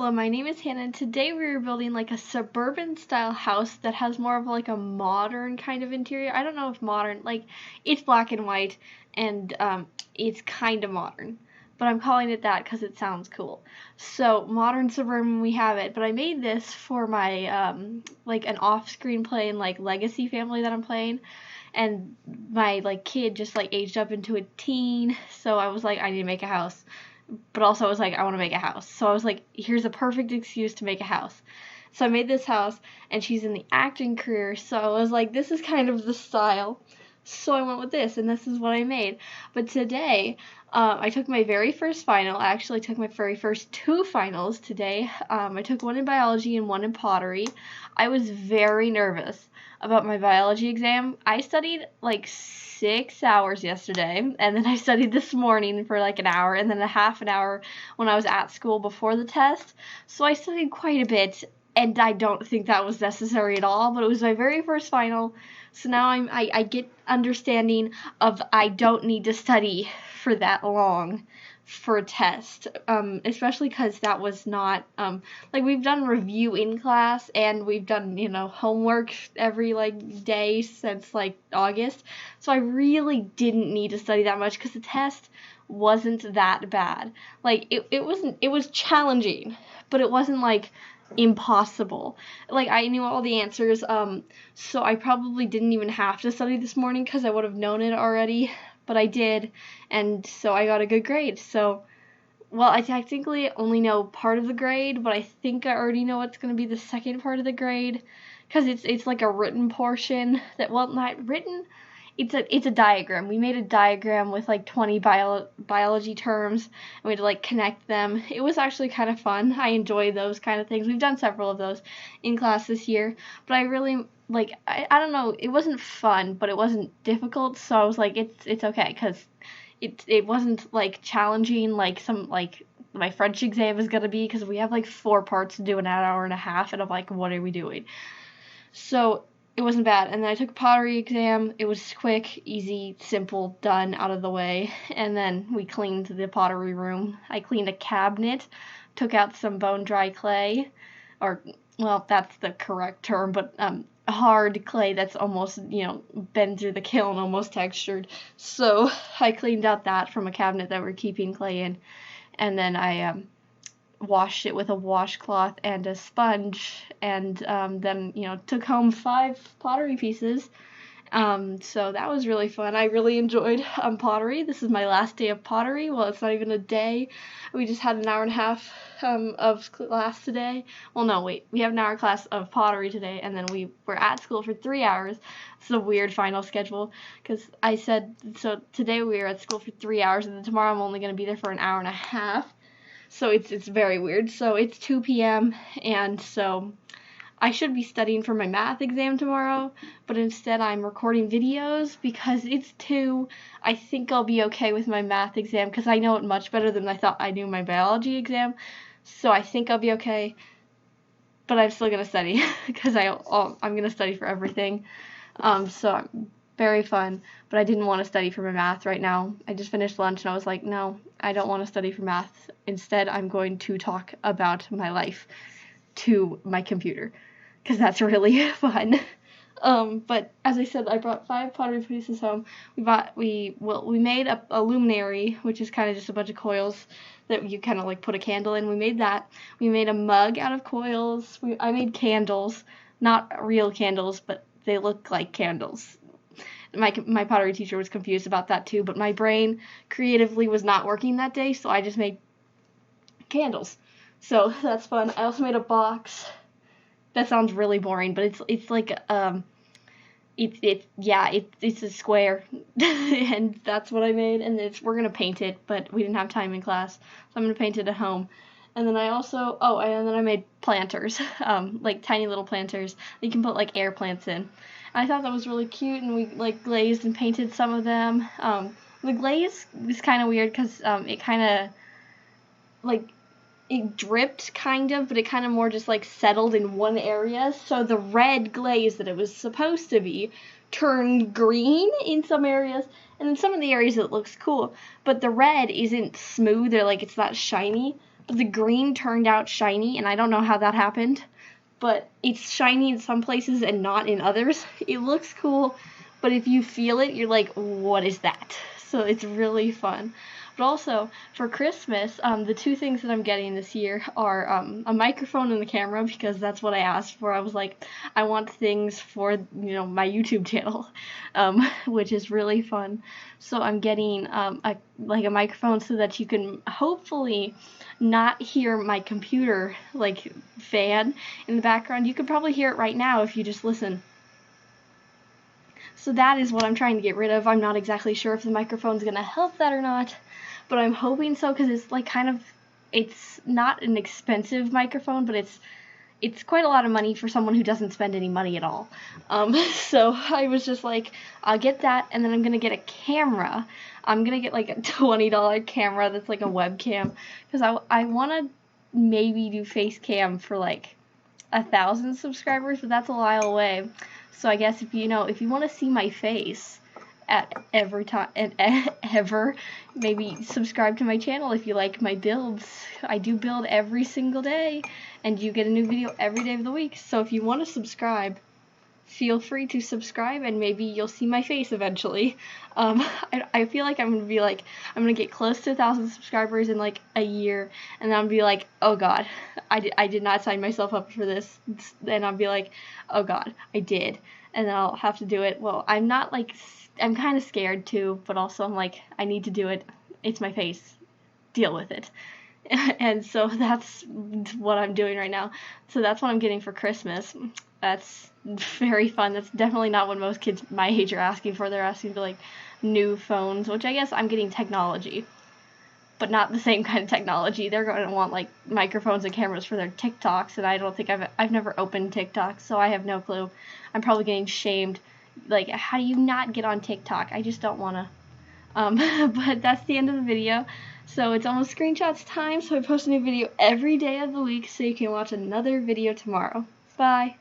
Hello, my name is Hannah, and today we are building like a suburban style house that has more of like a modern kind of interior. I don't know if modern, like it's black and white and it's kind of modern, but I'm calling it that because it sounds cool. So modern suburban, we have it, but I made this for my like an off-screen playing like legacy family that I'm playing, and my like kid just like aged up into a teen, so I was like, I need to make a house. But also I was like, I want to make a house. So I was like, here's a perfect excuse to make a house. So I made this house, and she's in the acting career, so I was like, this is kind of the style. So I went with this, and this is what I made. But today, I took my very first final. I actually took my very first two finals today. I took one in biology and one in pottery. I was very nervous about my biology exam. I studied like 6 hours yesterday, and then I studied this morning for like an hour, and then a half an hour when I was at school before the test. So I studied quite a bit, and I don't think that was necessary at all, but it was my very first final. So now I get understanding of I don't need to study for that long for a test, especially because that was not, like we've done review in class, and we've done, homework every, like, day since, like, August, so I really didn't need to study that much, because the test wasn't that bad. Like, it was challenging, but it wasn't, like, impossible. Like, I knew all the answers, so I probably didn't even have to study this morning, because I would have known it already, but I did, and so I got a good grade. So, well, I technically only know part of the grade, but I think I already know what's going to be the second part of the grade, because it's like a written portion that, well, not written, it's a diagram. We made a diagram with like 20 biology terms, and we had to like connect them. It was actually kind of fun. I enjoy those kind of things. We've done several of those in class this year, but I really like, I don't know, it wasn't fun, but it wasn't difficult, so I was like, it's okay, because it wasn't like challenging like some, like my French exam is gonna be, because we have like 4 parts to do in an hour and a half, and I'm like, what are we doing? So it wasn't bad. And then I took a pottery exam. It was quick, easy, simple, done, out of the way. And then we cleaned the pottery room. I cleaned a cabinet, took out some bone dry clay, or, well, that's the correct term, but hard clay that's almost, been through the kiln, almost textured. So I cleaned out that from a cabinet that we're keeping clay in. And then I washed it with a washcloth and a sponge, and then took home 5 pottery pieces. So that was really fun. I really enjoyed pottery. This is my last day of pottery. Well, it's not even a day. We just had an hour and a half of class today. Well, no, wait. We have an hour class of pottery today, and then we were at school for 3 hours. It's a weird final schedule, because I said, so today we were at school for 3 hours, and then tomorrow I'm only going to be there for an hour and a half. So it's very weird. So it's 2 p.m. and so I should be studying for my math exam tomorrow, but instead I'm recording videos because it's 2. I think I'll be okay with my math exam because I know it much better than I thought I knew my biology exam. So I think I'll be okay, but I'm still going to study because I'm going to study for everything. So very fun, but I didn't want to study for my math right now. I just finished lunch, and I was like, no, I don't want to study for math. Instead, I'm going to talk about my life to my computer, because that's really fun. But as I said, I brought 5 pottery pieces home. We made a luminary, which is kind of just a bunch of coils that you kind of like put a candle in. We made that. We made a mug out of coils. I made candles, not real candles, but they look like candles. My pottery teacher was confused about that too, but my brain creatively was not working that day, so I just made candles. So that's fun. I also made a box. That sounds really boring, but it's like it's a square, and that's what I made. And we're gonna paint it, but we didn't have time in class, so I'm gonna paint it at home. And then I made planters, like tiny little planters that you can put like air plants in. I thought that was really cute, and we like glazed and painted some of them. The glaze was kind of weird because it kind of like it dripped kind of, but it kind of more just like settled in one area. So the red glaze that it was supposed to be turned green in some areas, and in some of the areas it looks cool, but the red isn't smooth, or like it's not shiny. but the green turned out shiny, and I don't know how that happened, but it's shiny in some places and not in others. It looks cool, but if you feel it, you're like, what is that? So it's really fun. But also, for Christmas, the two things that I'm getting this year are a microphone and a camera, because that's what I asked for. I was like, I want things for, my YouTube channel, which is really fun. So I'm getting a microphone so that you can hopefully not hear my computer, fan in the background. You could probably hear it right now if you just listen. So that is what I'm trying to get rid of. I'm not exactly sure if the microphone's going to help that or not, but I'm hoping so, because it's it's not an expensive microphone, but it's quite a lot of money for someone who doesn't spend any money at all. So I was just like, I'll get that, and then I'm going to get a camera. I'm going to get a $20 camera that's like a webcam, because I want to maybe do face cam for 1,000 subscribers, but that's a while away. So I guess if you want to see my face at every time and ever, maybe subscribe to my channel if you like my builds. I do build every single day, and you get a new video every day of the week. So if you want to subscribe, feel free to subscribe, and maybe you'll see my face eventually. I feel like I'm gonna get close to 1,000 subscribers in a year, and then I'll be like, oh god, I did not sign myself up for this. Then I'll be like, oh god, I did, and then I'll have to do it. Well, I'm not I'm kind of scared too, but also I'm like, I need to do it. It's my face. Deal with it. And so that's what I'm doing right now. So that's what I'm getting for Christmas. That's very fun. That's definitely not what most kids my age are asking for. They're asking for new phones, which I guess I'm getting technology, but not the same kind of technology. They're going to want microphones and cameras for their TikToks, and I don't think I've never opened TikTok, so I have no clue. I'm probably getting shamed. How do you not get on TikTok? I just don't want to. But that's the end of the video. So it's almost screenshots time, so I post a new video every day of the week, so you can watch another video tomorrow. Bye!